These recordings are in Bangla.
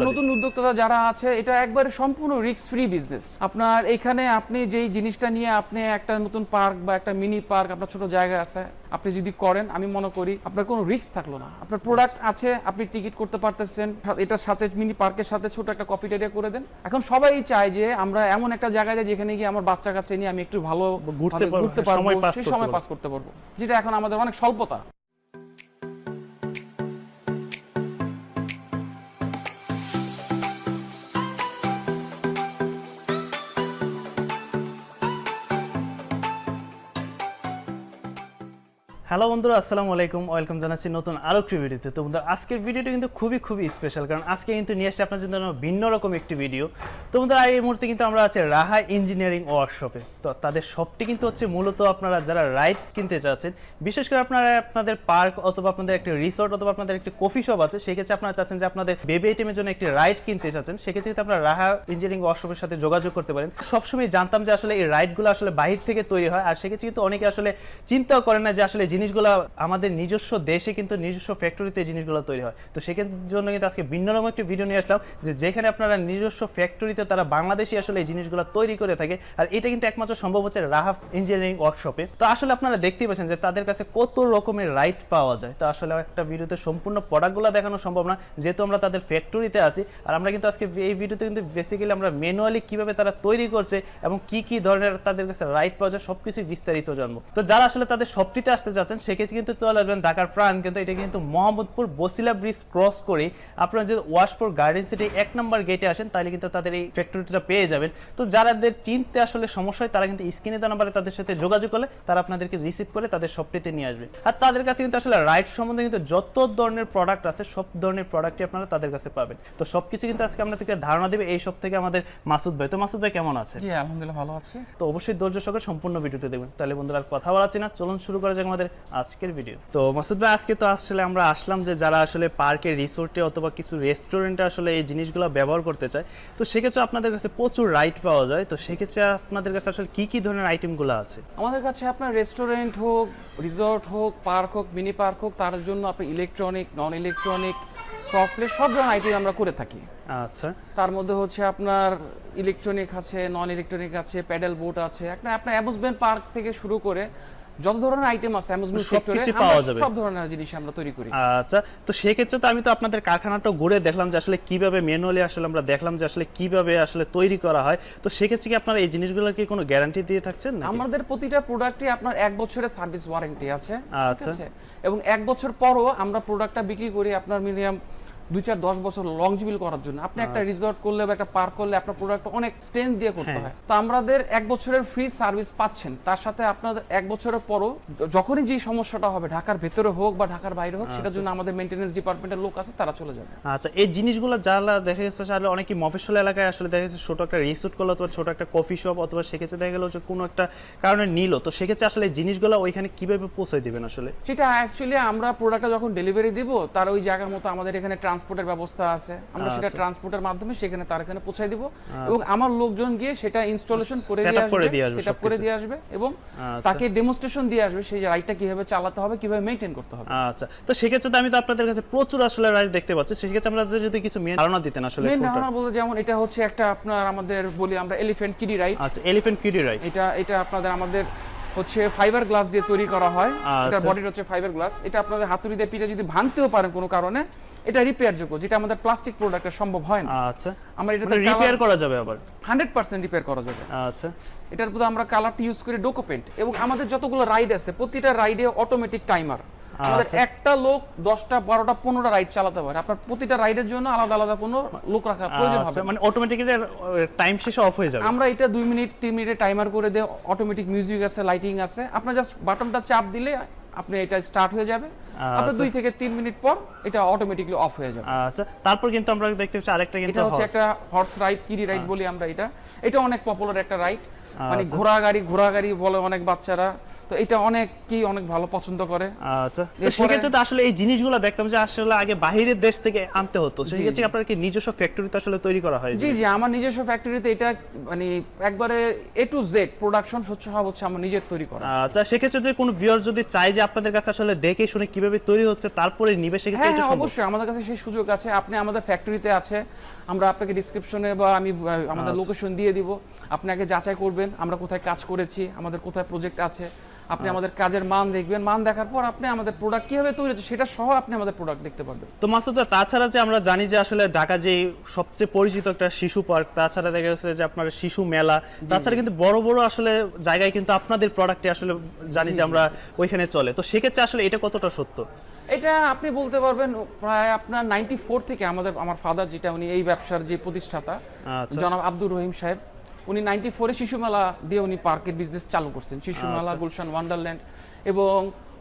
নতুন উদ্যোক্তা যারা আছে এটা একবারে সম্পূর্ণ রিস্ক ফ্রি বিজনেস। আপনার এখানে আপনি যেই জিনিসটা নিয়ে আপনি একটা নতুন পার্ক বা একটা মিনি পার্ক আপনার ছোট জায়গা আছে আপনি যদি করেন, আমি মনে করি আপনার কোনো রিস্ক থাকলো না। আপনার প্রোডাক্ট আছে, আপনি টিকিট করতে পারতেছেন, এটার সাথে মিনি পার্কের সাথে ছোট একটা কফি এরিয়া করে দেন। এখন সবাই চায় যে আমরা এমন একটা জায়গায় যাই যেখানে গিয়ে আমার বাচ্চা কাচ্চা নিয়ে আমি একটু ভালো ঘুরতে পারবো, সেই সময় পাস করতে পারবো, যেটা এখন আমাদের অনেক স্বল্পতা। হ্যালো বন্ধুরা, আসসালামু আলাইকুম, ওয়েলকাম জানাচ্ছি নতুন আরো একটি ভিডিওতে। তো বন্ধুরা আজকের ভিডিওটা কিন্তু খুবই স্পেশাল, কারণ আজকে কিন্তু নিয়ে আসছে আপনার জন্য ভিন্ন রকম একটি ভিডিও। তো বন্ধুরা এই মুহূর্তে কিন্তু আমরা আছি রাহা ইঞ্জিনিয়ারিং ওয়ার্কশপে। তো তাদের শপটি কিন্তু হচ্ছে মূলত আপনারা যারা রাইড কিনতে চাচ্ছেন, বিশেষ করে আপনারা আপনাদের পার্ক অথবা আপনাদের একটি রিসোর্ট অথবা আপনাদের একটি কফি শপ আছে, সেক্ষেত্রে আপনারা চাচ্ছেন যে আপনাদের বেবি আইটেমের জন্য একটি রাইড কিনতে চাচ্ছেন, সেক্ষেত্রে কিন্তু আপনারা রাহা ইঞ্জিনিয়ারিং ওয়ার্কশপের সাথে যোগাযোগ করতে পারেন। সবসময় জানতাম যে আসলে এই রাইডগুলো আসলে বাহির থেকে তৈরি হয়, আর সেক্ষেত্রে কিন্তু অনেকে আসলে চিন্তাও করেন না যে আসলে জিনিসগুলো আমাদের নিজস্ব দেশে কিন্তু নিজস্ব ফ্যাক্টরিতে জিনিসগুলো তৈরি হয়। তো সেক্ষেত্রে জন্য কিন্তু আজকে ভিন্ন রকম একটি ভিডিও নিয়ে আসলাম, যে যেখানে আপনারা নিজস্ব ফ্যাক্টরিতে তারা বাংলাদেশি আসলে এই জিনিসগুলো তৈরি করে থাকে, আর এটা কিন্তু একমাত্র সম্ভব হচ্ছে রাহা ইঞ্জিনিয়ারিং ওয়ার্কশপে। তো আসলে আপনারা দেখতেই পাচ্ছেন যে তাদের কাছে কত রকমের রাইড পাওয়া যায়। তো আসলে একটা ভিডিওতে সম্পূর্ণ প্রোডাক্টগুলো দেখানো সম্ভব না, যেহেতু আমরা তাদের ফ্যাক্টরিতে আছি। আর আমরা কিন্তু আজকে এই ভিডিওতে কিন্তু বেসিক্যালি আমরা ম্যানুয়ালি কিভাবে তারা তৈরি করছে এবং কি ধরনের তাদের কাছে রাইড পাওয়া যায় সবকিছু বিস্তারিত জানবো। তো যারা আসলে তাদের শপটিতে আসতে যাচ্ছেন, সেক্ষেত্রে কিন্তু চলে আসবেন ঢাকার প্রাণ, কিন্তু এটা কিন্তু মোহাম্মদপুর বসিলা ব্রিজ ক্রস করে আপনারা যদি ওয়াশপুর গার্ডেন সিটি 1 নম্বর গেটে আসেন, তাহলে কিন্তু তাদের এই ফ্যাক্টরিটা পেয়ে যাবেন। তো যারাদের চিনতে আসলে সমস্যা হয়, তারা কিন্তু স্ক্রিনে দেওয়া নাম্বারে তাদের সাথে যোগাযোগ করলে তারা আপনাদেরকে রিসিভ করে তাদের শপটিতে নিয়ে আসবে। আর তাদের কাছে কিন্তু আসলে রাইড সম্বন্ধে কিন্তু যত ধরনের প্রোডাক্ট আছে সব ধরনের প্রোডাক্টই আপনারা তাদের কাছে পাবেন। তো সবকিছু কিন্তু আজকে আপনাদেরকে ধারণা দেবে এই সব থেকে আমাদের মাসুদ ভাই। তো মাসুদ ভাই কেমন আছে? জি আলহামদুলিল্লাহ ভালো আছি। তো অবশ্যই ধৈর্য সহকারে সম্পূর্ণ ভিডিওটি দেখবেন। তাহলে বন্ধুরা আর কথা বলাচ্ছি না, চলুন শুরু করা যাক আমাদের আজকের ভিডিও। তো মাসুদ ভাই আজকে তো আসলে আমরা আসলাম যে যারা আসলে পার্কে, রিসোর্টে অথবা কিছু রেস্টুরেন্টে আসলে এই জিনিসগুলো ব্যবহার করতে চায়, তো সেক্ষেত্রে আপনাদের কাছে প্রচুর রাইড পাওয়া যায়। তো সেক্ষেত্রে আপনাদের কাছে আসলে কি ধরনের আইটেমগুলো আছে? আমাদের কাছে আপনার রেস্টুরেন্ট হোক, রিসোর্ট হোক, পার্ক হোক, মিনি পার্ক হোক, তার জন্য আপনি ইলেকট্রনিক, নন ইলেকট্রনিক, সফটওয়্যার সব ধরনের আইটেম আমরা করে থাকি। আচ্ছা, তার মধ্যে হচ্ছে আপনার ইলেকট্রনিক আছে, নন ইলেকট্রনিক আছে, প্যাডেল বোট আছে, আপনার অ্যামিউজমেন্ট পার্ক থেকে শুরু করে যত ধরনের আইটেম আছে অ্যামিউজমেন্ট সেক্টরে পাওয়া যাবে, সব ধরনের জিনিস আমরা তৈরি করি। আচ্ছা, তো সেই ক্ষেত্রে তো আমি তো আপনাদের কারখানাটা ঘুরে দেখলাম যে আসলে কিভাবে ম্যানুয়ালি আসলে আমরা দেখলাম যে আসলে কিভাবে আসলে তৈরি করা হয়। তো সেই ক্ষেত্রে কি আপনারা এই জিনিসগুলোর কি কোনো গ্যারান্টি দিয়ে থাকছেন না? আমাদের প্রতিটা প্রোডাক্টে আপনার 1 বছরের সার্ভিস ওয়ারেন্টি আছে। আচ্ছা, এবং 1 বছর পরও আমরা প্রোডাক্টটা বিক্রি করি আপনার মিনিমাম 2-4-10 বছর লংজিবল করার জন্য। আপনি একটা রিসর্ট করলে বা একটা পার্ক করলে আপনার প্রোডাক্ট অনেক স্ট্রেংথ দিয়ে করতে হয়। তো আমাদের 1 বছরের ফ্রি সার্ভিস পাচ্ছেন, তার সাথে আপনাদের 1 বছরের পরও যখনই যে সমস্যাটা হবে, ঢাকার ভেতরে হোক বা ঢাকার বাইরে হোক, সেটার জন্য আমাদের মেইনটেনেন্স ডিপার্টমেন্টের লোক আছে, তারা চলে যাবে। আচ্ছা, এই জিনিসগুলো যারা দেখা গেছে আসলে অনেকে মফস্বল এলাকায় আসলে দেখা গেছে ছোট একটা রিসোর্ট করলো অথবা ছোট একটা কফি শপ অথবা সেক্ষেত্রে দেখা গেল যে কোনো একটা কারণে নিল, তো সেক্ষেত্রে আসলে এই জিনিসগুলো ওইখানে কিভাবে পৌঁছে দিবেন? আসলে সেটা অ্যাকচুয়ালি আমরা প্রোডাক্টটা যখন ডেলিভারি দিব, তার ওই জায়গার মতো আমাদের এখানে ট্রান্সপোর্টের ব্যবস্থা আছে, আমরা সেটা ট্রান্সপোর্টের মাধ্যমে সেখানে তার এখানে পৌঁছে দিব, এবং আমার লোকজন গিয়ে সেটা ইনস্টলেশন করে দিয়ে আসবে, সেটআপ করে দিয়ে আসবে, এবং তাকে ডেমোনস্ট্রেশন দিয়ে আসবে সেই রাইডটা কিভাবে চালাতে হবে, কিভাবে মেইনটেইন করতে হবে। আচ্ছা, তো সেক্ষেত্রে তো আমি তো আপনাদের কাছে প্রচুর আসলে রাইড দেখতে পাচ্ছি, সেক্ষেত্রে আমরা যদি কিছু মেন ধারণা দিতেন আসলে। মেন ধারণা বলতে যেমন এটা হচ্ছে একটা আপনার আমাদের বলি আমরা এলিফ্যান্ট কিডি রাইড। আচ্ছা, এলিফ্যান্ট কিডি রাইড, এটা আপনাদের আমাদের হচ্ছে ফাইবার গ্লাস দিয়ে তৈরি করা হয়। এটা বডির হচ্ছে ফাইবার গ্লাস। এটা আপনাদের হাতুড়ি দিয়ে পিঠে যদি ভাঙতেও পারেন কোনো কারণে, এটা রিপেয়ার যোগ্য, যেটা আমাদের প্লাস্টিক প্রোডাক্টে সম্ভব হয় না। আচ্ছা, আমরা এটা রিপেয়ার করা যাবে, আবার 100% রিপেয়ার করা যাবে। আচ্ছা, এটার মধ্যে আমরা কালারটি ইউজ করি ডোকো পেইন্ট, এবং আমাদের যতগুলো রাইড আছে প্রতিটা রাইডে অটোমেটিক টাইমার। আমাদের একটা লোক 10টা 12টা 15টা রাইড চালাতে পারে। আপনার প্রতিটা রাইডের জন্য আলাদা আলাদা কোনো লোক রাখা প্রয়োজন হবে, মানে অটোমেটিক্যালি টাইম শেষে অফ হয়ে যাবে। আমরা এটা 2 মিনিট 3 মিনিটে টাইমার করে দেই, অটোমেটিক মিউজিক আছে, লাইটিং আছে, আপনার জাস্ট বাটনটা চাপ দিলে আপনি এটা স্টার্ট হয়ে যাবে। আপনার 2 থেকে 3 মিনিট পর এটা অটোমেটিক্যালি অফ হয়ে যাবে। আচ্ছা, তারপর কিন্তু আমরা দেখতে পাচ্ছি আরেকটা, কিন্তু এটা হচ্ছে একটা হর্স রাইড, কিডি রাইড বলি আমরা। এটা অনেক পপুলার একটা রাইড, মানে ঘোড়া গাড়ি বলে অনেক বাচ্চারা। তো এটা অনেকেই অনেক ভালো পছন্দ করে। আচ্ছা, তো সেক্ষেত্রে আসলে এই জিনিসগুলো দেখতাম যে আসলে আগে বাইরের দেশ থেকে আনতে হতো, সেক্ষেত্রে আপনার কি নিজস্ব ফ্যাক্টরিতে আসলে তৈরি করা হয়? জি জি, আমার নিজস্ব ফ্যাক্টরিতে এটা মানে একবারে A to Z প্রোডাকশন সব হচ্ছে আমার নিজের তৈরি করা। আচ্ছা, সেক্ষেত্রে যদি কোনো ভিউয়ার যদি চায় যে আপনাদের কাছে আসলে দেখে শুনে কিভাবে তৈরি হচ্ছে তারপরে নিবে, সেক্ষেত্রে এটা সম্ভব? অবশ্যই আমাদের কাছে সেই সুযোগ আছে। আপনি আমাদের ফ্যাক্টরিতে আছে, আমরা আপনাকে ডেসক্রিপশনে বা আমি আমাদের লোকেশন দিয়ে দিব, আপনি আগে যাচাই করবেন আমরা কোথায় কাজ করেছি, আমাদের কোথায় প্রজেক্ট আছে, আপনি আমাদের কাজের মান দেখবেন, মান দেখার পর আপনি আমাদের প্রোডাক্ট কিভাবে তৈরি হচ্ছে সেটা সহ আপনি আমাদের প্রোডাক্ট দেখতে পারবেন। তো মাসুদ ভাই, তাছাড়া যে আমরা জানি যে আসলে ঢাকা যে সবচেয়ে পরিচিত একটা শিশু পার্ক, তাছাড়া দেখা যাচ্ছে যে আপনার শিশু মেলা, তাছাড়া কিন্তু বড় বড় আসলে জায়গায় কিন্তু আপনাদের প্রোডাক্টে আসলে জানি যে আমরা ওইখানে চলে, তো সেক্ষেত্রে আসলে এটা কতটা সত্য? এটা আপনি বলতে পারবেন প্রায় আপনার 94 থেকে আমার ফাদার যেটা উনি এই ব্যবসার যে প্রতিষ্ঠাতা জনাব আব্দুর রহিম সাহেব, উনি 94-এ শিশু মেলা দিয়ে উনি পার্কের বিজনেস চালু করছেন, শিশু মেলা, গুলশান ওয়ান্ডারল্যান্ড। এবং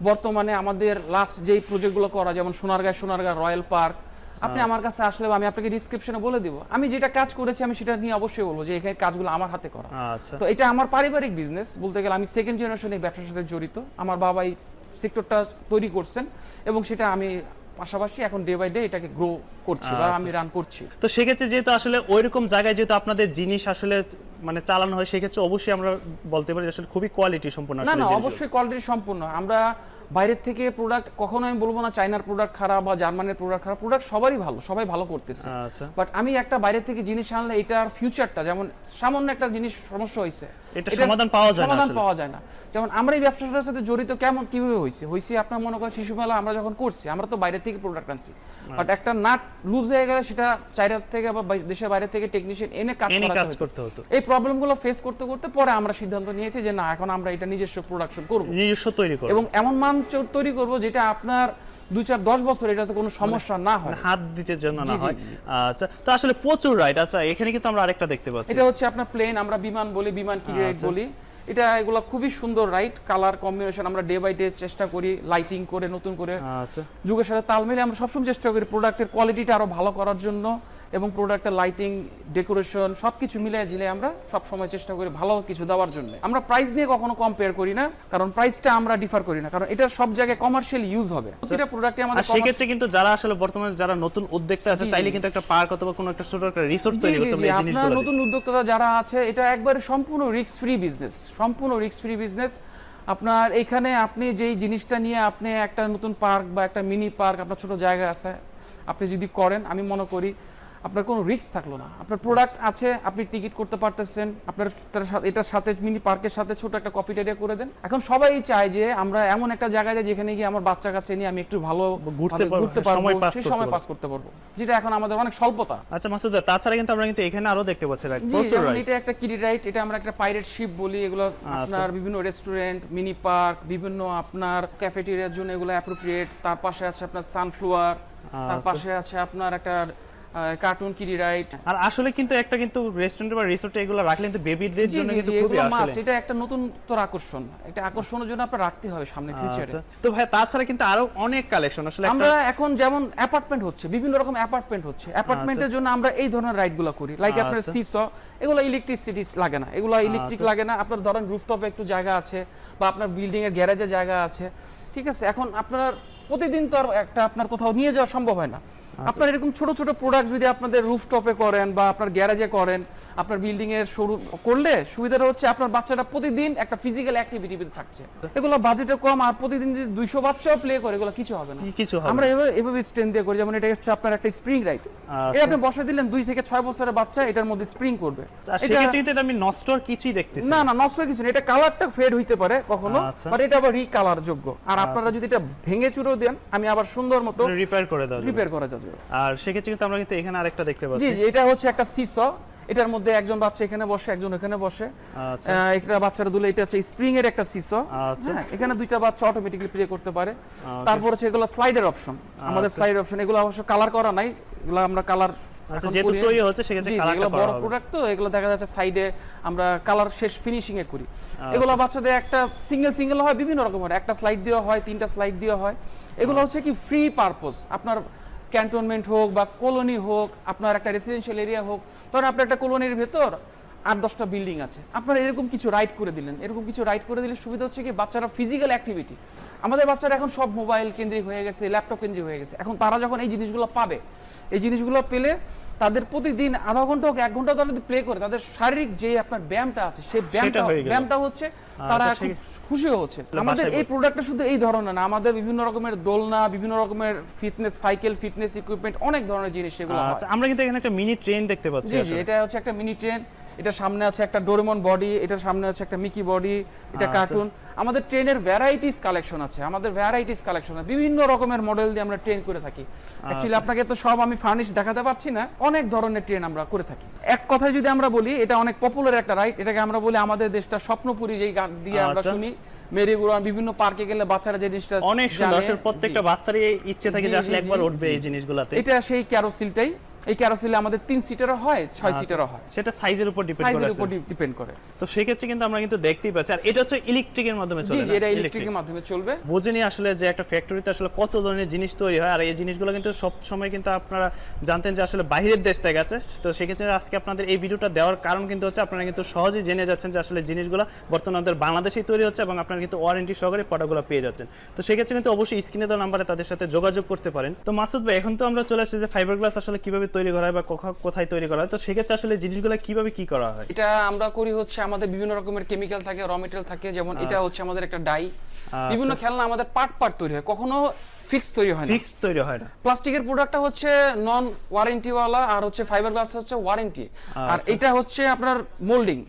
বর্তমানে আমাদের লাস্ট যেই প্রজেক্টগুলো করা, যেমন সোনারগাঁ রয়্যাল পার্ক, আপনি আমার কাছে আসলে আমি আপনাকে ডিসক্রিপশনে বলে দিব, আমি যেটা কাজ করেছি আমি সেটা নিয়ে অবশ্যই বলবো যে এখানে কাজগুলো আমার হাতে করা। তো এটা আমার পারিবারিক বিজনেস বলতে গেলে, আমি সেকেন্ড জেনারেশন এই ব্যবসার সাথে জড়িত। আমার বাবাই সেক্টরটা তৈরি করছেন এবং সেটা আমি পাশাপাশি এখন ডে বাই ডে এটাকে গ্রো করছি বা আমি রান করছি। তো সেক্ষেত্রে যেহেতু আসলে ওইরকম জায়গায় যেহেতু আপনাদের জিনিস আসলে মানে চালানো হয়, সেক্ষেত্রে অবশ্যই আমরা বলতে পারি আসলে খুবই কোয়ালিটি সম্পূর্ণ। না, অবশ্যই কোয়ালিটি সম্পূর্ণ। আমরা বাইরের থেকে প্রোডাক্ট কখনো আমি বলবো না চায়নার প্রোডাক্ট খারাপ বা জার্মানির প্রোডাক্ট খারাপ, প্রোডাক্ট সবারই ভালো, সবাই ভালো করতেছে। বাট আমি একটা বাইরে থেকে জিনিস আনলে এটার ফিউচারটা, যেমন সামান্য একটা জিনিস সমস্যা হয়েছে, এটা সমাধান পাওয়া যায় না। যেমন আমরা এই ব্যবসাটার সাথে জড়িত কিভাবে হয়েছে আপনার মনে করেন শিশু মেলা আমরা যখন করছি, আমরা তো বাইরে থেকে প্রোডাক্ট আনছি, বাট একটা নাট লুজ হয়ে গেলে সেটা চায়না থেকে বা দেশের বাইরে থেকে টেকনিশিয়ান এনে কাজ করতে হতো। এই প্রবলেমগুলো ফেস করতে করতে পরে আমরা সিদ্ধান্ত নিয়েছি যে না, এখন আমরা এটা নিজস্ব প্রোডাকশন করব, নিজস্ব তৈরি করব এবং এমন মান তৈরি করব যেটা আপনার 2-4-10 বছর এটাতে কোনো সমস্যা না হয়, হাত দিতে জন্য না হয়। আচ্ছা, তো আসলে প্রচুর রাইড। আচ্ছা, এখানে কিন্তু আমরা আরেকটা দেখতে পাচ্ছি, এটা হচ্ছে আপনার প্লেন, আমরা বিমান বলি, বিমান কি রাইড বলি। এটা এগুলো খুবই সুন্দর রাইড, কালার কম্বিনেশন আমরা ডে বাই ডে চেষ্টা করি লাইটিং করে নতুন করে। আচ্ছা, যুগের সাথে তাল মিলিয়ে আমরা সবসময় চেষ্টা করি প্রোডাক্টের কোয়ালিটিটা আরো ভালো করার জন্য এবং প্রোডাক্টের লাইটিং, ডেকোরেশন সবকিছু মিলিয়ে ঝিলে আমরা সব সময় চেষ্টা করি ভালো কিছু দেওয়ার জন্য। আমরা প্রাইস নিয়ে কখনো কম্পেয়ার করি না, কারণ প্রাইসটা আমরা ডিফার করি না, কারণ এটা সব জায়গায় কমার্শিয়াল ইউজ হবে। এটা প্রোডাক্টে আমাদের সেক্ষেত্রে কিন্তু যারা আসলে বর্তমানে যারা নতুন উদ্যোক্তা আছে, চাইলে কিন্তু একটা পার্ক অথবা কোনো একটা ছোট একটা রিসোর্ট তৈরি করতে পারে। এই জিনিসগুলো নতুন উদ্যোক্তা যারা আছে, এটা একবারে সম্পূর্ণ রিস্ক ফ্রি বিজনেস, সম্পূর্ণ রিস্ক ফ্রি বিজনেস। আপনার এখানে আপনি যেই জিনিসটা নিয়ে আপনি একটা নতুন পার্ক বা একটা মিনি পার্ক, আপনার ছোট জায়গা আছে, আপনি যদি করেন, আমি মনে করি আপনার কোনো রিস্ক থাকলো না। আপনার প্রোডাক্ট আছে, আপনি টিকিট করতে পারতেছেন, আপনার এটার সাথে মিনি পার্কের সাথে ছোট একটা কফি এরিয়া করে দেন। এখন সবাই চায় যে আমরা এমন একটা জায়গায় যাই যেখানে গিয়ে আমার বাচ্চা কাচ্চা নিয়ে আমি একটু ভালো ঘুরতে পারবো, সেই সময় পাস করতে পারবো, যেটা এখন আমাদের অনেক স্বল্পতা। আচ্ছা মাসুদ ভাই, তাছাড়া কিন্তু আমরা কিন্তু এখানে আরো দেখতে পাচ্ছি এটা একটা কিডি রাইড, এটা আমরা একটা পাইরেট শিপ বলি। এগুলো আপনার বিভিন্ন রেস্টুরেন্ট, মিনি পার্ক, বিভিন্ন আপনার ক্যাফেটেরিয়ার জন্য এগুলো অ্যাপ্রোপ্রিয়েট। তার পাশে আছে আপনার সানফ্লাওয়ার, তার পাশে আছে আপনার একটা কার্টুন কিডি রাইড। আর আসলে কিন্তু একটা কিন্তু রেস্টুরেন্ট বা রিসোর্টে এগুলো রাখলে কিন্তু বেবিদের জন্য কিন্তু খুবই আসলে এটা একটা নতুন তোর আকর্ষণ, এটা আকর্ষণের জন্য আপনারা রাখতে হবে সামনে ফিউচারে। তো ভাই, তাছাড়া কিন্তু আরো অনেক কালেকশন আসলে আমরা এখন যেমন অ্যাপার্টমেন্ট হচ্ছে, বিভিন্ন রকম অ্যাপার্টমেন্ট হচ্ছে, অ্যাপার্টমেন্টের জন্য আমরা এই ধরনের রাইডগুলো করি, লাইক আপনার সিস, এগুলো ইলেকট্রিসিটি লাগে না, এগুলো ইলেকট্রিক লাগে না। আপনার ধরেন রুফটপে একটু জায়গা আছে বা আপনার বিল্ডিং এর গ্যারেজে জায়গা আছে, ঠিক আছে, এখন আপনার প্রতিদিন তো আর একটা আপনার কোথাও নিয়ে যাওয়া সম্ভব হয় না। আপনার এরকম ছোট ছোট প্রোডাক্ট যদি আপনাদের রুফটপে করেন বা আপনার গ্যারেজে করেন, আপনার বিল্ডিং এর শুরু করলে সুবিধাটা হচ্ছে আপনার বাচ্চাটা প্রতিদিন একটা ফিজিক্যাল অ্যাক্টিভিটিতে থাকছে। এগুলো বাজেটে কম, আর প্রতিদিন যদি 200 বাচ্চাও প্লে করে এগুলো কিছু হবে না। আমরা এভাবে স্ট্রেন দিয়ে করি। যেমন এটা হচ্ছে আপনার একটা স্প্রিং রাইড, এটা আপনি বসে দিলেন 2 থেকে 6 বছরের বাচ্চা এটার মধ্যে স্প্রিং করবে। এটা আমি নষ্ট আর কিছুই দেখতেছি না, নষ্ট কিছু না, এটা কালারটা ফেড হইতে পারে কখনো, বাট এটা আবার রিকালার যোগ্য। আর আপনারা যদি এটা ভেঙে চুরেও দেন, আমি আবার সুন্দর মতো রিপেয়ার করা যাবে। আর সেক্ষেত্রে কিন্তু আমরা কিন্তু এখানে আরেকটা দেখতে পাচ্ছি। জি, এটা হচ্ছে একটা সিস, এটার মধ্যে একজন বাচ্চা এখানে বসে, একজন এখানে বসে, একটা বাচ্চারা দুলে। এটা হচ্ছে স্প্রিং এর একটা সিস, এখানে দুইটা বাচ্চা অটোমেটিক্যালি প্লে করতে পারে। তারপর হচ্ছে এগুলো স্লাইডার অপশন, আমাদের স্লাইডার অপশন, এগুলো অবশ্য কালার করা নাই, এগুলো আমরা কালার বড় প্রোডাক্ট তো এগুলো দেখা যাচ্ছে সাইডে আমরা কালার শেষ ফিনিশিং এ করি। এগুলো বাচ্চাদের একটা সিঙ্গেল হয়, বিভিন্ন রকমের, একটা স্লাইড দেওয়া হয়, 3টা স্লাইড দেওয়া হয়। এগুলো হচ্ছে কি ফ্রি পারপোজ, আপনার ক্যান্টনমেন্ট হোক বা কলোনি হোক, আপনার একটা রেসিডেন্সিয়াল এরিয়া হোক, ধরেন আপনার একটা কলোনির ভেতর 8-10টা বিল্ডিং আছে, আপনারা এরকম কিছু রাইড করে দিলেন। এরকম কিছু রাইড করে দিলে সুবিধা হচ্ছে কি, বাচ্চারা ফিজিক্যাল অ্যাক্টিভিটি, আমাদের বাচ্চারা এখন সব মোবাইল কেন্দ্রিক হয়ে গেছে, ল্যাপটপ কেন্দ্রিক হয়ে গেছে। এখন তারা যখন এই জিনিসগুলো পাবে, এই জিনিসগুলো পেলে তাদের প্রতিদিন আধা ঘন্টা হোক 1 ঘন্টা তারা যদি প্লে করে, তাদের শারীরিক যে আপনার ব্যায়ামটা আছে সেই ব্যায়ামটা হচ্ছে তারা খুব খুশি হচ্ছে। আমাদের এই প্রোডাক্টটা শুধু এই ধরনের না, আমাদের বিভিন্ন রকমের দোলনা, বিভিন্ন রকমের ফিটনেস সাইকেল, ফিটনেস ইকুইপমেন্ট, অনেক ধরনের জিনিস সেগুলো হয়। আমরা কিন্তু এখানে একটা মিনি ট্রেন দেখতে পাচ্ছি। জি, এটা হচ্ছে একটা মিনি ট্রেন, এটা সামনে আছে একটা ডোরেমন বডি, এটার সামনে আছে একটা মিকি বডি, এটা কার্টুন। আমাদের ট্রেনের ভ্যারাইটিস কালেকশন আছে, বিভিন্ন রকমের মডেল দিয়ে আমরা ট্রেন করে থাকি। অ্যাকচুয়ালি আপনাকে তো সব আমি ফার্নিশ দেখাতে পারছি না, অনেক ধরনের ট্রেন আমরা করে থাকি। এক কথায় যদি আমরা বলি, এটা অনেক পপুলার একটা রাইড, এটাকে আমরা বলি আমাদের দেশটা স্বপ্নপুরী, যেই গান দিয়ে আমরা শুনি। মেরিগোরাউন্ড, বিভিন্ন পার্কে গেলে বাচ্চারা যে জিনিসটা অনেক সুন্দর, আসলে প্রত্যেকটা বাচ্চারই ইচ্ছে থাকে যে আসলে একবার উঠবে এই জিনিসগুলোতে। এটা সেই ক্যারোসিলটাই, এই ক্যারোসেলে আমাদের 3 সিটারও হয়, 6 সিটারও হয়, সেটা সাইজের উপর ডিপেন্ড করে। তো সেই ক্ষেত্রে কিন্তু আমরা কিন্তু দেখতেই পাচ্ছি। আর এটা হচ্ছে ইলেকট্রিকের মাধ্যমে চলে। জি, এটা ইলেকট্রিকের মাধ্যমে চলবে। বুঝেনি আসলে যে একটা ফ্যাক্টরিতে আসলে কত ধরনের জিনিস তৈরি হয়, আর এই জিনিসগুলো কিন্তু সব সময় কিন্তু আপনারা জানতেন যে আসলে বাইরের দেশ থেকে আছে। তো সেই ক্ষেত্রে আজকে আপনাদের এই ভিডিওটা দেওয়ার কারণ কিন্তু হচ্ছে আপনারা কিন্তু সহজেই জেনে যাচ্ছেন যে আসলে জিনিসগুলো বর্তমানে আমাদের বাংলাদেশেই তৈরি হচ্ছে এবং আপনারা কিন্তু ওয়ারেন্টি সহকারে প্রোডাক্টগুলো পেয়ে যাচ্ছেন। তো সেই ক্ষেত্রে কিন্তু অবশ্যই স্ক্রিনে দেওয়া নাম্বারে তাদের সাথে যোগাযোগ করতে পারেন। তো মাসুদ ভাই, এখন তো আমরা চলে আসছি যে ফাইবার গ্লাস আসলে কিভাবে তৈরি করা হয় বা কোথায় তৈরি করা হয়। তো সেক্ষেত্রে আসলে জিনিসগুলো কিভাবে কি করা হয়? এটা আমরা করি হচ্ছে, আমাদের বিভিন্ন রকমের কেমিক্যাল থাকে, র মেটেরিয়াল থাকে। যেমন এটা হচ্ছে আমাদের একটা ডাই, বিভিন্ন খেলনা আমাদের পার্ট তৈরি হয়, কখনো ফিক্স তৈরি হয় না। প্লাস্টিকের প্রোডাক্টটা হচ্ছে নন ওয়ারেন্টি ওয়ালা, আর হচ্ছে ফাইবার গ্লাস হচ্ছে ওয়ারেন্টি। আর এটা হচ্ছে আপনার মোল্ডিং,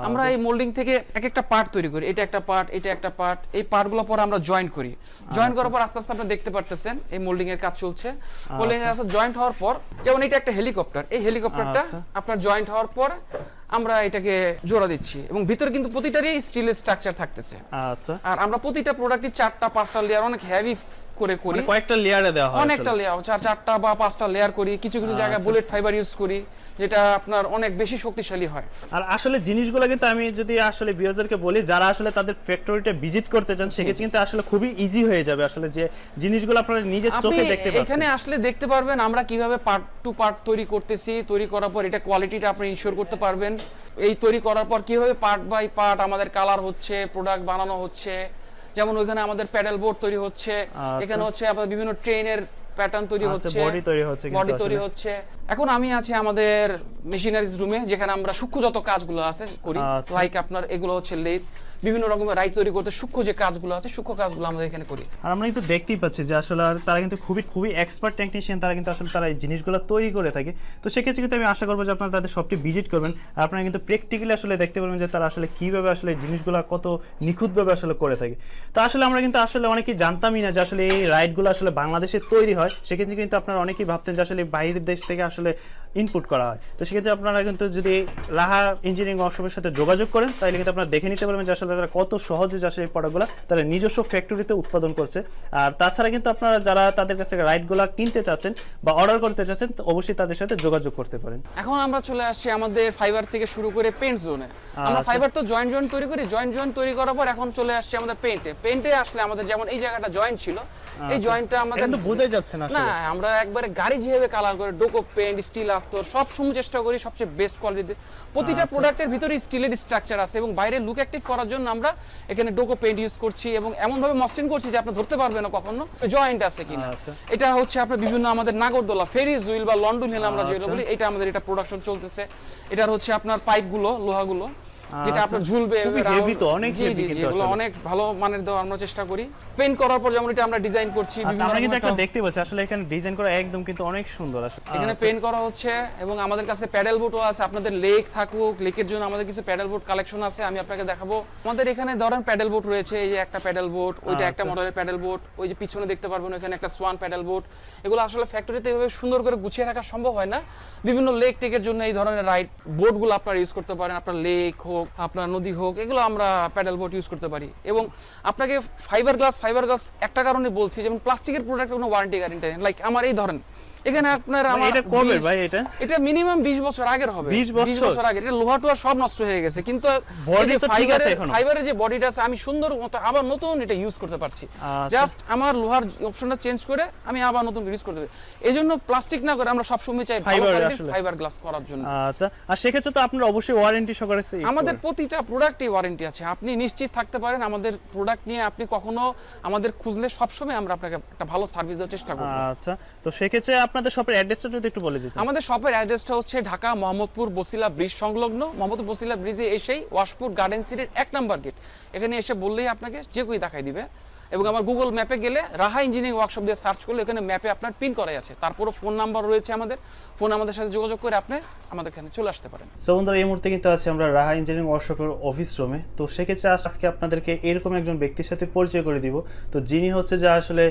আমরা এই মোল্ডিং থেকে এক একটা পার্ট তৈরি করি। এটা একটা পার্ট, এটা একটা পার্ট, এই পার্টগুলো পরে আমরা জয়েন্ট করি। জয়েন্ট করার পর আস্তে আস্তে আপনি দেখতে পারতেছেন এই মোল্ডিং এর কাজ চলছে। মোল্ডিং এর জয়েন্ট হওয়ার পর, যেমন এটা একটা হেলিকপ্টার, এই হেলিকপ্টারটা আপনার জয়েন্ট হওয়ার পর আমরা এটাকে জোড়া দিচ্ছি, এবং ভিতরে কিন্তু প্রতিটারই স্টিলের স্ট্রাকচার থাকতেছে। আচ্ছা, আর আমরা প্রতিটা প্রোডাক্টই 4টা-5টা লেয়ার, অনেক হেভি করে করি, কয়েকটা লেয়ারে দেওয়া হয়, অনেকটা লেয়ার, 4টা বা 5টা লেয়ার করি। কিছু জায়গায় বুলেট ফাইবার ইউজ করি, যেটা আপনার অনেক বেশি শক্তিশালী হয়। আর আসলে জিনিসগুলো কিন্তু আমি যদি আসলে ভিউয়ারদেরকে বলি, যারা আসলে তাদের ফ্যাক্টরিটা ভিজিট করতে চান, সেক্ষেত্রে কিন্তু আসলে খুবই ইজি হয়ে যাবে আসলে যে জিনিসগুলো আপনারা নিজের চোখে দেখতে পাচ্ছেন। এখানে আসলে দেখতে পারবেন আমরা কিভাবে পার্ট টু পার্ট তৈরি করতেছি। তৈরি করার পর এটা কোয়ালিটিটা আপনি ইনশিওর করতে পারবেন। এই তৈরি করার পর কিভাবে পার্ট বাই পার্ট আমাদের কালার হচ্ছে, প্রোডাক্ট বানানো হচ্ছে। যেমন ওইখানে আমাদের প্যাডেল বোর্ড তৈরি হচ্ছে, এখানে হচ্ছে আপনাদের বিভিন্ন ট্রেনের প্যাটার্ন তৈরি হচ্ছে, বডি তৈরি হচ্ছে। এখন আমি আছি আমাদের মেশিনারিজ রুমে, যেখানে আমরা সূক্ষ্ম যত কাজগুলো আছে করি। লাইক আপনার এগুলো হচ্ছে লেদ, বিভিন্ন রকমের রাইট তৈরি করতে সূক্ষ্ম যে কাজগুলো আছে, সূক্ষ্ম কাজগুলো আমরা এখানে করি। আর আমরা কিন্তু দেখতেই পাচ্ছি যে আসলে তারা কিন্তু খুবই এক্সপার্ট টেকনিশিয়ান, তারা কিন্তু আসলে তারা এই জিনিসগুলো তৈরি করে থাকে। তো সেক্ষেত্রে কিন্তু আমি আশা করবো যে আপনারা তাদের সবটি ভিজিট করবেন, আর আপনারা কিন্তু প্র্যাকটিক্যালি আসলে দেখতে পারবেন যে তারা আসলে কিভাবে আসলে জিনিসগুলো কত নিখুঁতভাবে আসলে করে থাকে। তো আসলে আমরা কিন্তু আসলে অনেকেই জানতামই না যে আসলে এই রাইডগুলো আসলে বাংলাদেশে তৈরি হয়। সেক্ষেত্রে কিন্তু আপনারা অনেকেই ভাবতেন যে আসলে বাইরের দেশ থেকে আসলে ইনপুট করা হয়। তো সেক্ষেত্রে আপনারা কিন্তু যদি রাহা ইঞ্জিনিয়ারিং ওয়ার্কশপের সাথে যোগাযোগ করেন, তাহলে কিন্তু আপনারা দেখে নিতে পারবেন যে আসলে তারা কত সহজে আসলে এই প্রোডাক্টগুলো তারা নিজস্ব ফ্যাক্টরিতে উৎপাদন করছে। আর তাছাড়া কিন্তু আপনারা যারা তাদের কাছে রাইডগুলো কিনতে চাচ্ছেন বা অর্ডার করতে চাচ্ছেন, তো অবশ্যই তাদের সাথে যোগাযোগ করতে পারেন। এখন আমরা চলে আসছি আমাদের ফাইবার থেকে শুরু করে পেইন্ট জোনে। আমরা ফাইবার তো জয়েন্ট তৈরি করি, জয়েন্ট তৈরি করার পর এখন চলে আসছে আমাদের পেইন্টে আসলে আমাদের যেমন এই জায়গাটা জয়েন্ট ছিল, এই জয়েন্টটা আমাদের কিন্তু বোঝাই যাচ্ছে না। আমরা একবারে গাড়ি যেভাবে কালার করে ডোকো পেইন্ট, স্টিল আস্তর সব সময় চেষ্টা করি সবচেয়ে বেস্ট কোয়ালিটিতে। প্রতিটা প্রোডাক্টের ভিতরে স্টিলের স্ট্রাকচার আছে, এবং বাইরে লুক অ্যাক্টিভ করার জন্য আমরা এখানে ডোকো পেইন্ট ইউজ করছি, এবং এমন ভাবে মসৃণ করছি যে আপনি ধরতে পারবেন না কখনো জয়েন্ট আছে কিনা। এটা হচ্ছে আপনার বিভিন্ন আমাদের নাগরদোলা, ফেরিজ হুইল বা লন্ডন হিল আমরা যেটা বলি, এটা আমাদের এটা প্রোডাকশন চলতেছে। এটার হচ্ছে আপনার পাইপগুলো, লোহাগুলো যেটা আপনার ঝুলবে, অনেক ভালো মানের দেওয়ার আমরা চেষ্টা করি। পেইন্ট করার পর যেমন এটা আমরা ডিজাইন করছি, আমরা কিন্তু একটা দেখতে পাচ্ছি আসলে এখানে ডিজাইন করা একদম কিন্তু অনেক সুন্দর আসলে। এখানে পেইন্ট করা হচ্ছে, এবং আমাদের কাছে প্যাডেল বোটও আছে। আপনাদের লেক থাকুক, লেকের জন্য আমাদের কিছু প্যাডেল বোট কালেকশন আছে, আমি আপনাকে দেখাবো। আমাদের এখানে ধরেন প্যাডেল বোট রয়েছে, এই যে একটা প্যাডেল বোট, ওইটা একটা মডেলের প্যাডেল বোট, ওই যে পিছনে দেখতে পারবেন এখানে একটা সোয়ান প্যাডেল বোট। এগুলো আসলে ফ্যাক্টরিতে এভাবে সুন্দর করে গুছিয়ে রাখা সম্ভব হয় না। বিভিন্ন লেক টেকের জন্য এই ধরনের রাইড বোটগুলো আপনারা ইউজ করতে পারেন। আপনার লেক হোক, আপনার নদী হোক, এগুলো আমরা প্যাডেল বোট ইউজ করতে পারি। এবং আপনাকে ফাইবার গ্লাস একটা কারণে বলছি, যেমন প্লাস্টিকের প্রোডাক্টের কোনো ওয়ারেন্টি গ্যারান্টি নেই। লাইক আমার এই ধরেন এখানে আপনার মানে আমার এটা কবে 20 ভাই এটা মিনিমাম 20 বছর আগের হবে। 20 বছর আগে এটা লোহা টোয়া সব নষ্ট হয়ে গেছে, কিন্তু Body তো ঠিক আছে এখনো। ফাইবারের যে বডিটা আছে আমি সুন্দর মতো আবার নতুন এটা ইউজ করতে পারছি। জাস্ট আমার লোহার অপশনটা চেঞ্জ করে আমি আবার নতুন ইউজ করতে পারি। এইজন্য প্লাস্টিক না করে আমরা সব সময় চাই ভালো কোয়ালিটির ফাইবার গ্লাস করার জন্য। আচ্ছা, আর সেক্ষেত্রে তো আপনার অবশ্যই ওয়ারেন্টি সহকারে আমাদের প্রতিটা প্রোডাক্টই ওয়ারেন্টি আছে, আপনি নিশ্চিত থাকতে পারেন। আমাদের প্রোডাক্ট নিয়ে আপনি কখনো আমাদের খুঁজলে সবসময় আমরা আপনাকে একটা ভালো সার্ভিস দেওয়ার চেষ্টা করব। আচ্ছা, তো সেক্ষেত্রে আপনাদের শপের অ্যাড্রেসটা যদি একটু বলে দিতেন। আমাদের শপের অ্যাড্রেসটা হচ্ছে ঢাকা মোহাম্মদপুর বসিলা ব্রিজ সংলগ্ন। মোহাম্মদপুর বসিলা ব্রিজে এসেই ওয়াশপুর গার্ডেন সিটির 1 নম্বর গেট, এখানে এসে বললেই আপনাকে যে কেউ দেখাই দিবে। এবং আমার গুগল ম্যাপে গেলে রাহা ইঞ্জিনিয়ারিং ওয়ার্কশপ দিয়ে সার্চ করলে এখানে ম্যাপে আপনার পিন করাই আছে, তারপরে ফোন নাম্বার রয়েছে আমাদের, ফোন আমাদের সাথে যোগাযোগ করে আপনি আমাদের এখানে চলে আসতে পারেন। সো বন্ধুরা, এই মুহূর্তে কিন্তু আছি আমরা রাহা ইঞ্জিনিয়ারিং ওয়ার্কশপের অফিস রুমে। তো সেক্ষেত্রে আজকে আপনাদেরকে এরকম একজন ব্যক্তির সাথে পরিচয় করে দিব, তো যিনি হচ্ছে যে আসলে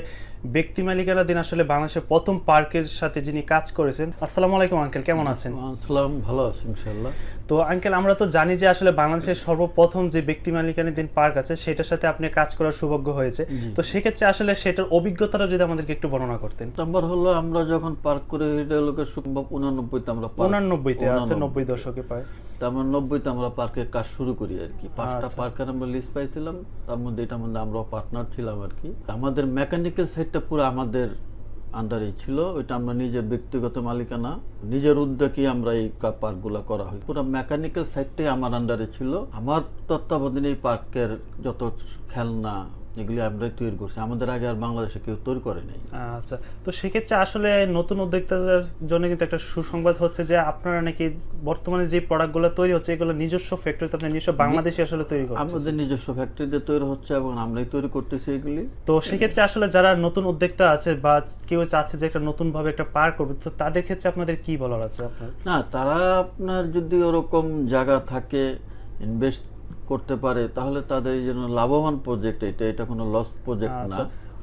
ব্যক্তি মালিকানাধীন আসলে বাংলাদেশের প্রথম পার্কের সাথে যিনি কাজ করেছেন। আসসালামু আলাইকুম আঙ্কেল, কেমন আছেন? আসসালাম, ভালো আছি ইনশাআল্লাহ। তো আঙ্কেল, আমরা তো জানি যে আসলে বাংলাদেশের সর্বপ্রথম যে ব্যক্তি মালিকানাধীন পার্ক আছে সেটার সাথে আপনি কাজ করার সৌভাগ্য হয়েছে। তো সেক্ষেত্রে আসলে সেটার অভিজ্ঞতাটা যদি আমাদেরকে একটু বর্ণনা করতেন। নাম্বার হলো আমরা যখন পার্ক করে এটা লোকের সম্ভব 89তে আমরা 89তে, আচ্ছা 90 দশকে পাই। তা আমরা 90তে আমরা পার্কের কাজ শুরু করি আর কি। 5টা পার্কের আমরা লিস্ট পাইছিলাম, তার মধ্যে এটার মধ্যে আমরা পার্টনার ছিলাম আর কি। আমাদের মেকানিক্যাল সাইডটা পুরো আমাদের আন্ডারেই ছিল, ওইটা আমরা নিজের ব্যক্তিগত মালিকানা, নিজের উদ্যোগে আমরা এই পার্কগুলো করা হয়। পুরো মেকানিক্যাল সাইডটাই আমার আন্ডারে ছিল। আমার তত্ত্বাবধানে এই পার্কের যত খেলনা এগুলি আমরাই তৈরি করছি, আমাদের আগে আর বাংলাদেশে কেউ তৈরি করে নাই। আচ্ছা, তো সেক্ষেত্রে আসলে নতুন উদ্যোক্তাদের জন্য কিন্তু একটা সুসংবাদ হচ্ছে যে আপনারা নাকি বর্তমানে যে প্রোডাক্টগুলো তৈরি হচ্ছে এগুলো নিজস্ব ফ্যাক্টরিতে আপনি নিজস্ব বাংলাদেশে আসলে তৈরি করছেন। আমাদের নিজস্ব ফ্যাক্টরিতে তৈরি হচ্ছে এবং আমরাই তৈরি করতেছি এগুলি। তো সেক্ষেত্রে আসলে যারা নতুন উদ্যোক্তা আছে বা কেউ চাচ্ছে যে একটা নতুন ভাবে একটা পার্ক করবে, তো তাদের ক্ষেত্রে আপনাদের কি বলার আছে আপনার? না, তারা আপনার যদি ওরকম জায়গা থাকে, ইনভেস্ট করতে পারে, তাহলে তাদের এই জন্য লাভবান প্রজেক্ট, এটা কোনো লস প্রজেক্ট না।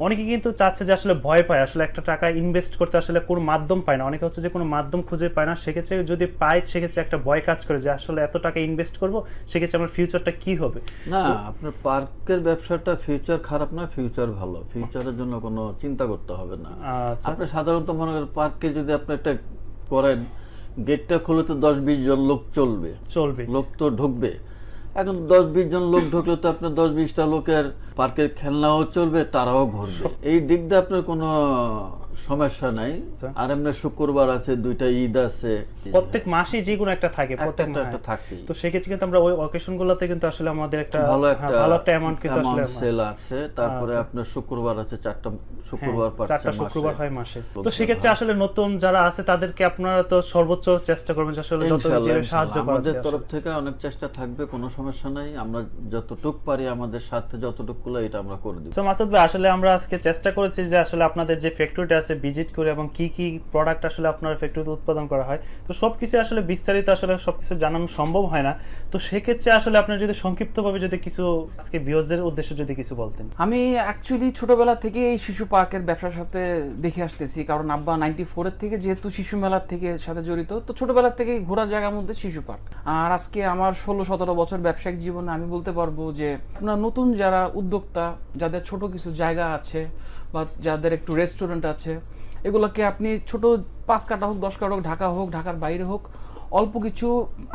অনেকে কিন্তু চাচ্ছে যে আসলে ভয় পায়, আসলে একটা টাকা ইনভেস্ট করতে আসলে কোনো মাধ্যম পায় না, অনেকে হচ্ছে যে কোনো মাধ্যম খুঁজে পায় না। সেক্ষেত্রে যদি পায় সেক্ষেত্রে একটা ভয় কাজ করে যে আসলে এত টাকা ইনভেস্ট করব, সেক্ষেত্রে আমার ফিউচারটা কি হবে। না, আপনার পার্কের ব্যবসাটা ফিউচার খারাপ না, ফিউচার ভালো, ফিউচারের জন্য কোনো চিন্তা করতে হবে না। আচ্ছা, আপনি সাধারণত মনে করেন পার্কে যদি আপনি একটা করেন, গেটটা খুলে তো 10-20 জন লোক চলবে, লোক তো ঢুকবে। এখন 10-20 জন লোক ঢুকলে তো আপনার 10-20টা লোকের পার্কের খেলনাও চলবে, তারাও ঘুরবে। এই দিক দিয়ে আপনার কোনো সমস্যা নাই। আর এমনি শুক্রবার আছে, 2টা ঈদ আছে, প্রত্যেক মাসে যে কোনো একটা থাকে, প্রত্যেক একটা থাকে। তো সেক্ষেত্রে কিন্তু আমরা ওই অকেশনগুলোতে কিন্তু আসলে আমাদের একটা ভালো একটা অ্যামাউন্ট কিন্তু আসলে সেল আছে। তারপরে আপনার শুক্রবার আছে, 4টা শুক্রবার, 4টা শুক্রবার হয় মাসে। তো সেক্ষেত্রে আসলে নতুন যারা আছে তাদেরকে আপনারা তো সর্বোচ্চ চেষ্টা করবেন যে আসলে যত সাহায্য করা যায়। আমাদের তরফ থেকে অনেক চেষ্টা থাকবে, কোনো সমস্যা নাই। আমরা যতটুকু পারি আমাদের সাথে যতটুকু এটা আমরা করে দিব। তো মাসুদ ভাই, আসলে আমরা আজকে চেষ্টা করেছি যে আসলে আপনাদের যে ফ্যাক্টরিটা আছে ভিজিট করে এবং কি কি প্রোডাক্ট আসলে আপনার ফ্যাক্টরিতে উৎপাদন করা হয়, তো সবকিছু আসলে বিস্তারিত আসলে সবকিছু জানানো সম্ভব হয় না। তো সেক্ষেত্রে আসলে আপনার যদি সংক্ষিপ্তভাবে যদি কিছু আজকে ভিউয়ারদের উদ্দেশ্যে যদি কিছু বলতেন। আমি অ্যাকচুয়ালি ছোটবেলা থেকে এই শিশু পার্কের ব্যবসার সাথে দেখে আসতেছি, কারণ আব্বা 94-এর থেকে যেহেতু শিশু মেলার থেকে সাথে জড়িত, তো ছোটবেলা থেকে ঘোরার জায়গার মধ্যে শিশু পার্ক। আর আজকে আমার 16-17 বছর ব্যবসায়িক জীবনে আমি বলতে পারবো যে আপনার নতুন যারা উদ্যোক্তা, যাদের ছোট কিছু জায়গা আছে বা যাদের একটু রেস্টুরেন্ট আছে, এগুলোকে আপনি ছোট 5 কাঠা হোক, 10 কাঠা হোক, ঢাকা হোক, ঢাকার বাইরে হোক, অল্প কিছু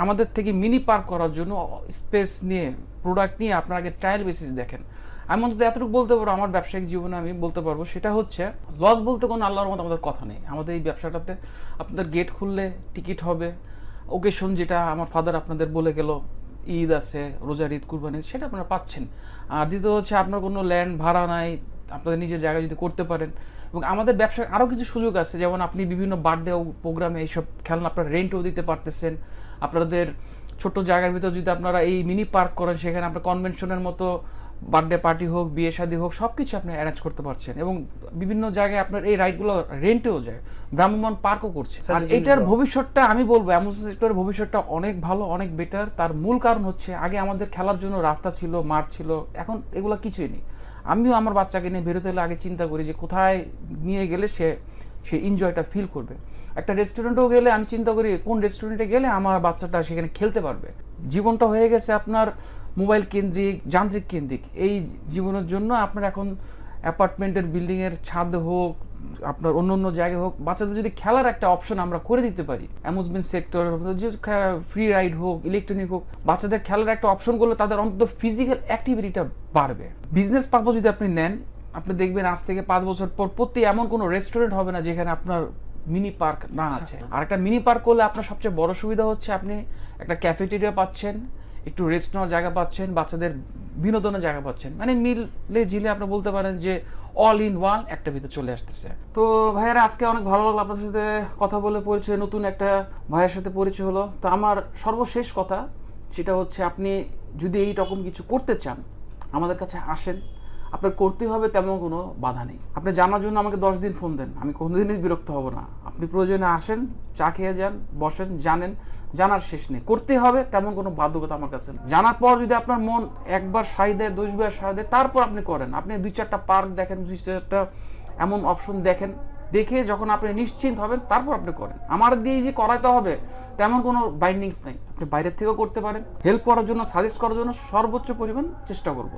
আমাদের থেকে মিনি পার্ক করার জন্য স্পেস নিয়ে, প্রোডাক্ট নিয়ে আপনার আগে ট্রায়াল বেসিস দেখেন। আমি অন্তত এতটুকু বলতে পারবো, আমার ব্যবসায়িক জীবনে আমি বলতে পারবো সেটা হচ্ছে লস বলতে কোনো আল্লাহর মতো আমাদের কথা নেই। আমাদের এই ব্যবসাটাতে আপনাদের গেট খুললে টিকিট হবে, ওকেশন যেটা আমার ফাদার আপনাদের বলে গেল, ঈদ আছে, রোজার ঈদ, কুরবানি, সেটা আপনারা পাচ্ছেন। আর দ্বিতীয় হচ্ছে আপনার কোনো ল্যান্ড ভাড়া নাই, আপনাদের নিজের জায়গায় যদি করতে পারেন। এবং আমাদের ব্যবসায় আরও কিছু সুযোগ আছে, যেমন আপনি বিভিন্ন বার্থডে প্রোগ্রামে এইসব খেলনা আপনারা রেন্টও দিতে পারতেছেন। আপনাদের ছোট জায়গার ভিতর যদি আপনারা এই মিনি পার্ক করেন, সেখানে আপনার কনভেনশনের মতো বার্থডে পার্টি হোক, বিয়ে শাদী হোক, সব কিছু আপনি অ্যারেঞ্জ করতে পারছেন। এবং বিভিন্ন জায়গায় আপনার এই রাইডগুলো রেন্টেও যায়, ভ্রাম্যমাণ পার্কও করছে। আর এটার ভবিষ্যৎটা আমি বলবো অ্যামুজমেন্ট সেক্টরের ভবিষ্যৎটা অনেক ভালো, অনেক বেটার। তার মূল কারণ হচ্ছে আগে আমাদের খেলার জন্য রাস্তা ছিল, মাঠ ছিল, এখন এগুলো কিছুই নেই। আমিও আমার বাচ্চাকে নিয়ে বেরোতে হলে আগে চিন্তা করি যে কোথায় নিয়ে গেলে সে এনজয়টা ফিল করবে। একটা রেস্টুরেন্টেও গেলে আমি চিন্তা করি কোন রেস্টুরেন্টে গেলে আমার বাচ্চাটা সেখানে খেলতে পারবে। জীবনটা হয়ে গেছে আপনার মোবাইল কেন্দ্রিক, যান্ত্রিক কেন্দ্রিক। এই জীবনের জন্য আপনার এখন অ্যাপার্টমেন্টের বিল্ডিংয়ের ছাদ হোক, আপনার অন্য অন্য জায়গায় হোক, বাচ্চাদের যদি খেলার একটা অপশন আমরা করে দিতে পারি, অ্যামিউজমেন্ট সেক্টর, যে ফ্রি রাইড হোক, ইলেকট্রনিক হোক, বাচ্চাদের খেলার একটা অপশন করলে তাদের অন্তত ফিজিক্যাল অ্যাক্টিভিটিটা বাড়বে। বিজনেস পারপাস যদি আপনি নেন, আপনি দেখবেন আজ থেকে 5 বছর পর প্রতি এমন কোনো রেস্টুরেন্ট হবে না যেখানে আপনার মিনি পার্ক না আছে। আর একটা মিনি পার্ক করলে আপনার সবচেয়ে বড় সুবিধা হচ্ছে আপনি একটা ক্যাফেটেরিয়া পাচ্ছেন, একটু রেস্ট নেওয়ার জায়গা পাচ্ছেন, বাচ্চাদের বিনোদনের জায়গা পাচ্ছেন, মানে মিলে জিলে আপনি বলতে পারেন যে অল ইন ওয়ান একটা ভিতরে চলে আসতেছে। তো ভাইয়েরা আজকে অনেক ভালো লাগলো আপনাদের সাথে কথা বলে, পরিচয়, নতুন একটা ভাইয়ের সাথে পরিচয় হলো। তো আমার সর্বশেষ কথা সেটা হচ্ছে, আপনি যদি এই রকম কিছু করতে চান আমাদের কাছে আসেন, আপনার করতে হবে তেমন কোনো বাধা নেই। আপনি জানার জন্য আমাকে 10 দিন ফোন দেন, আমি কোনোদিনই বিরক্ত হব না। আপনি প্রয়োজনে আসেন, চা খেয়ে যান, বসেন, জানেন, জানার শেষ নেই। করতে হবে তেমন কোনো বাধ্যকতা আমার কাছে নেই। জানার পর যদি আপনার মন একবার সাই দেয়, 10 বার সাই দেয়, তারপর আপনি করেন। আপনি 2-4টা পার্ক দেখেন, 2-4টা এমন অপশন দেখেন, দেখে যখন আপনি নিশ্চিন্ত হবেন তারপর আপনি করেন। আমার দিয়ে যে করাইতে হবে তেমন কোনো বাইন্ডিংস নেই। আপনি বাইরের থেকেও করতে পারেন। হেল্প করার জন্য, সাজেস্ট করার জন্য সর্বোচ্চ পরিমাণ চেষ্টা করব।